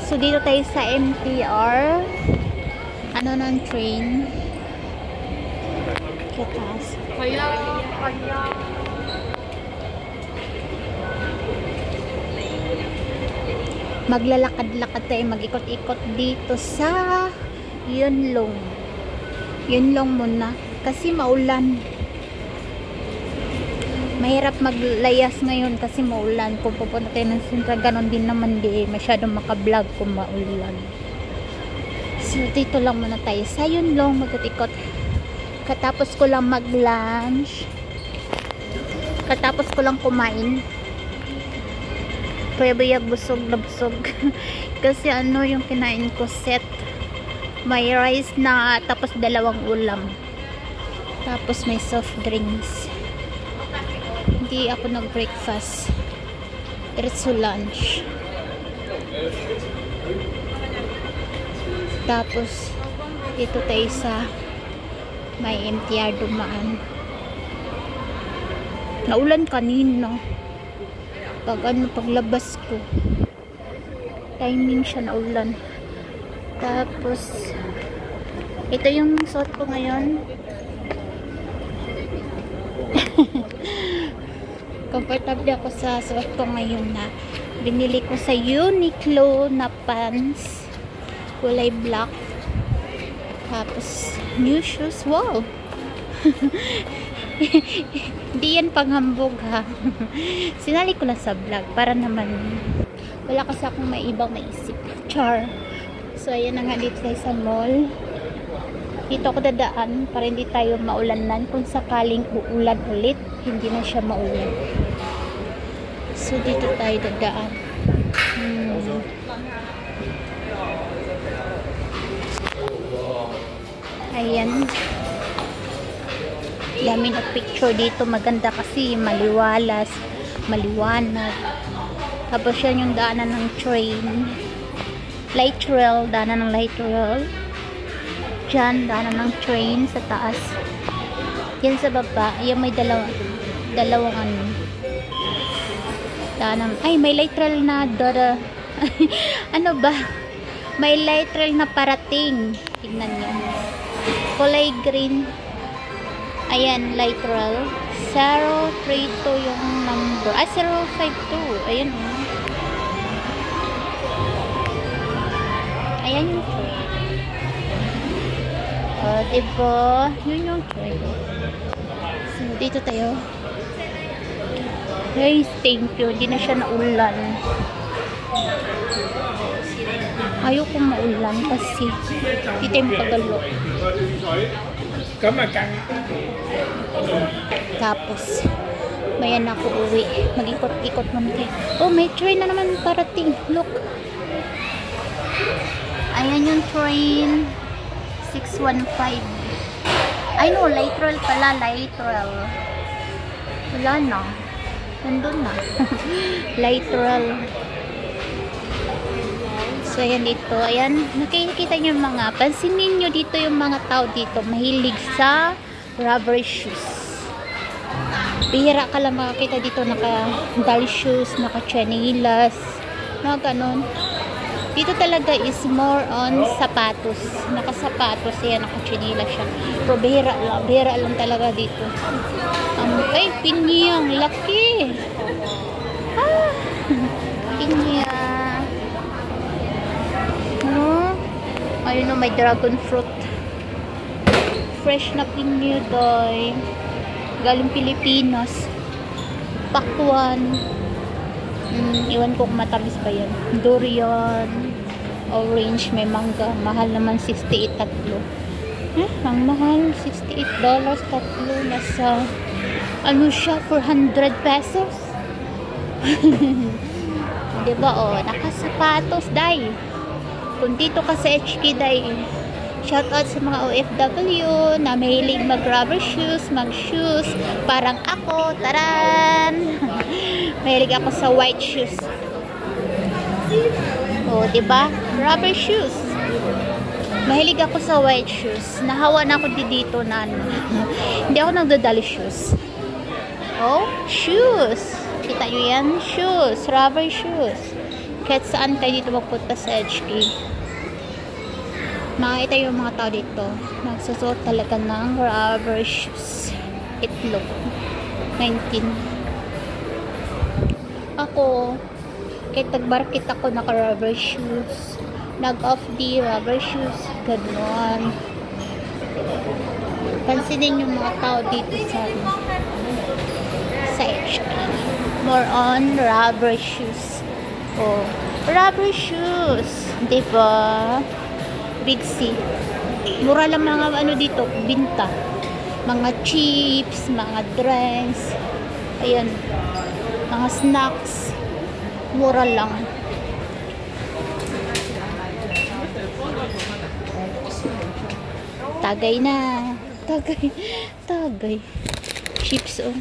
So, dito tayo sa MTR. Ano ng train? Kataas. Kaya. Maglalakad-lakad tayo, mag-ikot-ikot dito sa Yunlong. Yunlong muna. Kasi maulan. Mahirap maglayas ngayon kasi maulan. Kung pupunta tayo ng Sintra, ganon din naman di masyadong makablog kung maulan. So, dito lang muna tayo sa Yunlong, mag-ikot. Katapos ko lang mag-lunch. Katapos ko lang kumain. Kaya bayag busog na busog. Kasi ano yung kinain ko set. May rice na tapos dalawang ulam. Tapos may soft drinks. Hindi ako nag-breakfast. Diretso lunch. Tapos dito tayo sa may MTR dumaan. Naulan kanina. Paglabas ko. Timing siya naulan. Tapos ito yung suot ko ngayon. Comfortable ako sa suot ko ngayon na binili ko sa Uniqlo na pants. Kulay black. Tapos new shoes. Wow! Hindi yan panghambog ha. Sinali ko lang sa vlog para naman wala kasi akong may ibang naisip. Char. So ayan na nga, dito tayo sa mall. Dito ako dadaan para hindi tayo maulanan. Kung sakaling uulan ulit, hindi na siya maulan. So dito tayo dadaan. Ayan. Dami na picture dito. Maganda kasi maliwalas, maliwanag. Tapos yan yung daanan ng train. Light rail, daanan ng light rail. Diyan, daanan ng train sa taas. Yan sa baba. Yan may dalawang ano. Daanan. Ay, may light rail na dada. Ano ba? May light rail na parating. Tignan nyo. Kulay green. Ayan, light rail. 032 yung number. 052. Ayan. Ayan yung train. Diba? Yun yung train. So, dito tayo. Guys, thank you. Hindi na siya naulan. Ayoko maulan kasi hindi tayo magagalo. Tapos mayan ako uwi, mag-ikot-ikot muna tayo. Oh, may train na naman parating. Look, ayan yung train 615. Ay no, light rail pala. Light rail wala na, nandun na. Light rail. So ayan dito, ayan, nakikita nyo yung mga, pansinin nyo dito yung mga tao dito, mahilig sa rubber shoes. Bihira ka lang makakita dito naka-doll shoes, naka-chanilas, mga ganon. Dito talaga is more on sapatos, naka-sapatos, ayan, naka-chanilas siya. Pero bihira lang talaga dito. Ay, pinyang, laki! Ah! Pinyang. Ayun o, may dragon fruit. Fresh na pinyo, doy. Galing Pilipinas. Pakwan. Iwan ko kung matamis pa yan. Durian. Orange, may mangga. Mahal naman, 68 tatlo. Ang mahal, $68 tatlo. Nasa, ano siya, 400 pesos. Diba, o, nakasapatos, day. Kung dito ka sa HK Day, shoutout sa mga OFW na mahilig mag-rubber shoes, mag-shoes. Parang ako, taran! Mahilig ako sa white shoes. O, diba? Rubber shoes. Mahilig ako sa white shoes. Nahawa na ako dito na ano. Hindi ako nagdadali shoes. Oh, shoes. Kita nyo yan? Shoes. Rubber shoes. Kahit saan kayo dito magpunta sa HK, makita yung mga tao dito nagsusuot talaga ng rubber shoes. Itlog 19. Ako kahit nagmarket ako naka rubber shoes, nag off the rubber shoes, ganoon. Pansinin yung mga tao dito sa HK, more on rubber shoes. Oh, rubber shoes, diba? Big C. Mura lang mga ano dito, binta. Mga chips, mga drinks. Ayan. Mga snacks. Mura lang. Tagay na. Tagay. Tagay. Chips, oh.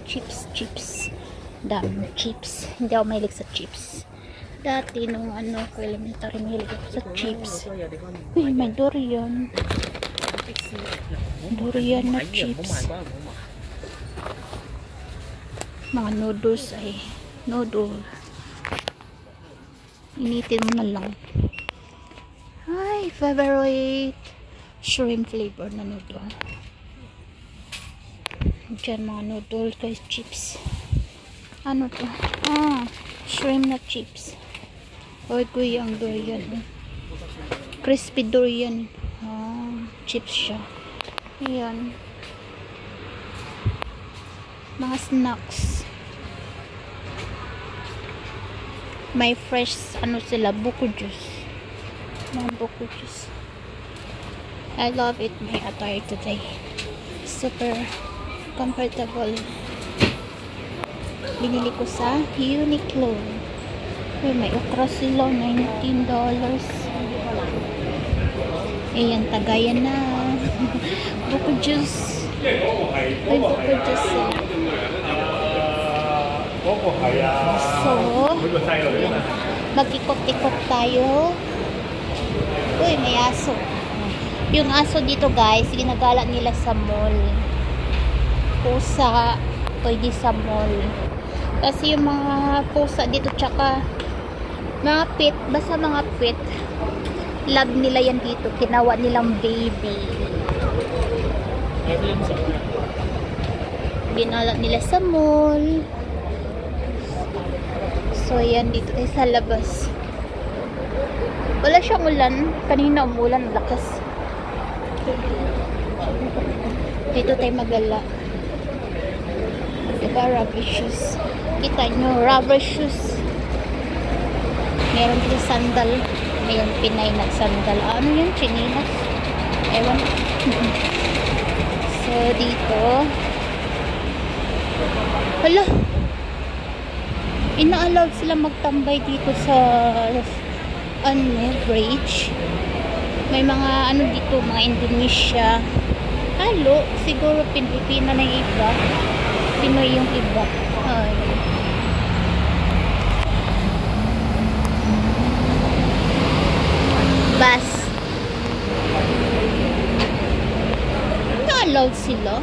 Chips. Daming chips. Hindi ako mahilig sa chips. Dati nung ano ko elementary, mahilig ako sa chips. Uy, may durian. Durian na chips. Mga noodles ay noodle. Initin mo na lang. Ay, favorite shrimp flavor na noodle. Diyan mga noodle guys, chips. Ano to? Ah, shrimp na chips. Oy, kuya, ang durian. Crispy durian. Ah, chips siya. Ayan. Mga snacks. May fresh, ano sila, buko juice. Mga buko juice. I love it, my attire today. Super comfortable. Binili ko sa Uniqlo. Uy, may okra sila, $19. Ayan, tagayan na. Buko juice. Ay, buko juice. So, mag-ikot-ikot tayo. Uy, may aso. Yung aso dito guys, ginagala nila sa mall. Pusa, pwede sa mall. Kasi yung mga pusa dito, tsaka mga pet, basta mga pet, love nila yan dito. Kinawa nilang baby. Ginala nila sa mall. So, yan dito tayo sa labas. Wala siyang ulan. Kanina umulan, lakas. Dito tayo magala. Diba, rubber shoes. Kita nyo, rubber shoes. Meron dito sandal. May Pinay na sandal. Ano yun? Chinilas? Ewan. So, dito. Hala. Ina-allowed sila magtambay dito sa bridge. May mga ano dito, mga Indonesia. Halo, siguro Pilipina na yung iba. Pinoy yung iba. Ay. Bus. Na-allowed sila.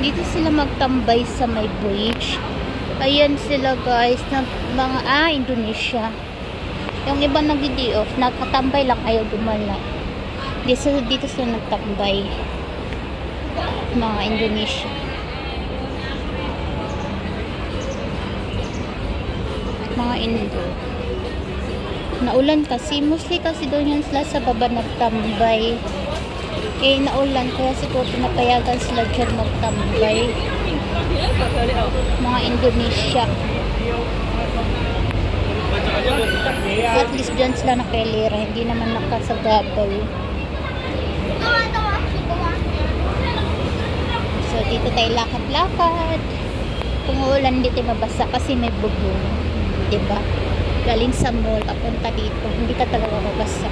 Dito sila magtambay sa may bridge. Ayan sila guys, ng mga Indonesia. Yung iba nag-day off, nakatambay lang, ayaw gumala. Dito sila nagtambay. Mga Indonesia. Mga Indo. Naulan kasi, mostly kasi doon yan sila sa baba nagtambay. Eh, naulan, kaya siguro pinapayagan sila dyan magtambay. Mga Indonesia. At least dyan sila nakalira, hindi naman nakasagabal. So, dito tayo lakad-lakad. Kung uulan, dito mabasa kasi may bubong. Diba? Galing sa mall, papunta dito. Hindi ka talaga mabasa.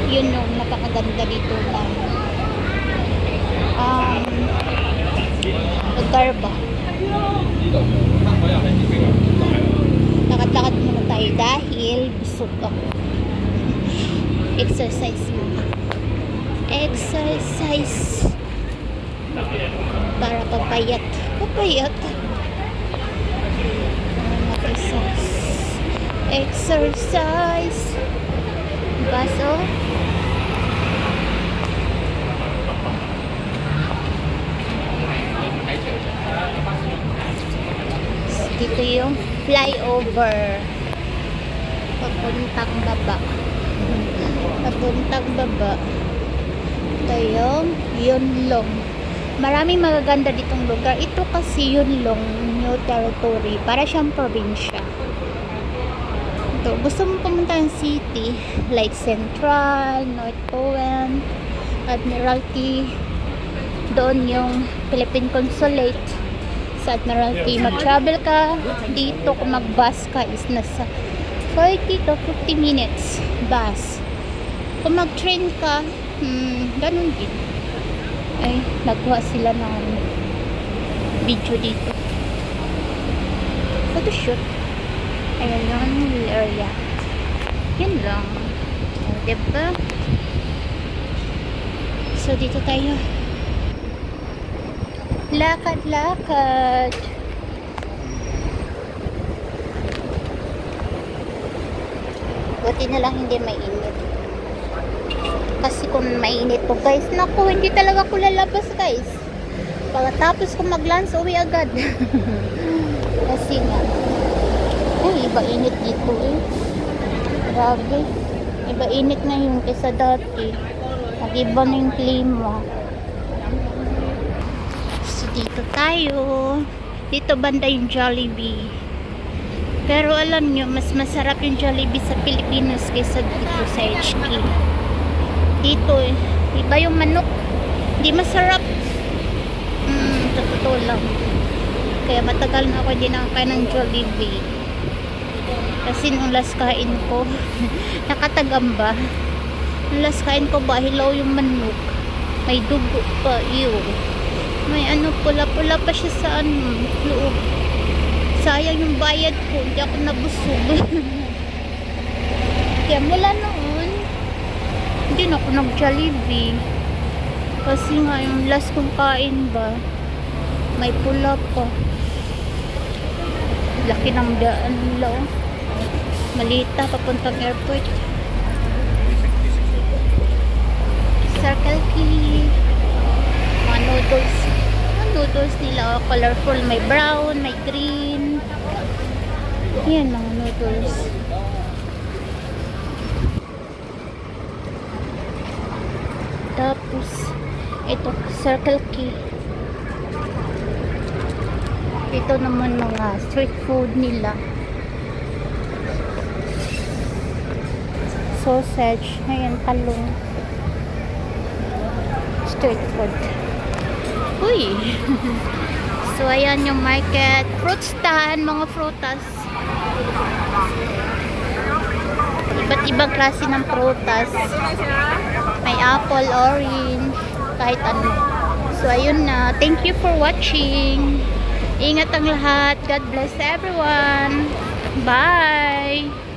Yun yung napakaganda dito na lugar ba. Lakad-lakad muna tayo dahil busog ako. Exercise muna. Exercise para papayat. Exercise. Baso. Dito yung flyover. Papuntang baba. Papuntang baba. Ito yung Yunlong. Maraming magaganda ditong lugar. Ito kasi Yunlong, New Territory. Para siyang probinsya. Ito, gusto mo pumunta ng city, like Central, North Point, Admiralty. Doon yung Philippine Consulate sa Admiralty. Mag-travel ka dito, kung mag-bus ka is nasa 40 to 50 minutes bus. Kung mag-train ka, ganun din. Ay, nagkuha sila ng video dito. Photoshoot. Ayan yung area. Yun lang. O, diba? So, dito tayo. Lakad-lakad. Buti na lang hindi mainit. Kasi kung mainit po guys, naku, hindi talaga ako lalabas guys. Pagkatapos ko mag-lunch, uwi agad. Kasi nga, ay, iba init dito eh. Grabe. Iba init na yung kaysa dati. Nag-iba na yung klima. So, dito tayo. Dito banda yung Jollibee. Pero alam nyo, mas masarap yung Jollibee sa Pilipinas kaysa dito sa HQ. Dito eh, iba yung manok, hindi masarap. Totoo lang. Kaya matagal na ako hindi nakakain ng Jollibee. Kasi nung last kain ko nakatagamba. Nung last kain ko ba, hilaw yung manok, may dugo pa, yun. May ano, pula-pula pa siya sa loob. Sayang yung bayad ko, hindi ako nabusog. Kaya mula noon hindi na ako nag-Jollibee. Kasi nga yung last kong kain ba, may pula pa. Laki ng daan nila. Malita papuntang airport. Circle K. Mga noodles. Mga noodles nila, colorful. May brown, may green. Yan mga noodles. Tapos ito, Circle K. Ito naman mga street food nila. Sausage. Ayan, talong. Street food. Uy! So, ayan yung market. Fruit stand, mga frutas. Iba't ibang klase ng prutas. May apple, orange, kahit ano. So, ayun na. Thank you for watching. Ingat ang lahat. God bless everyone. Bye!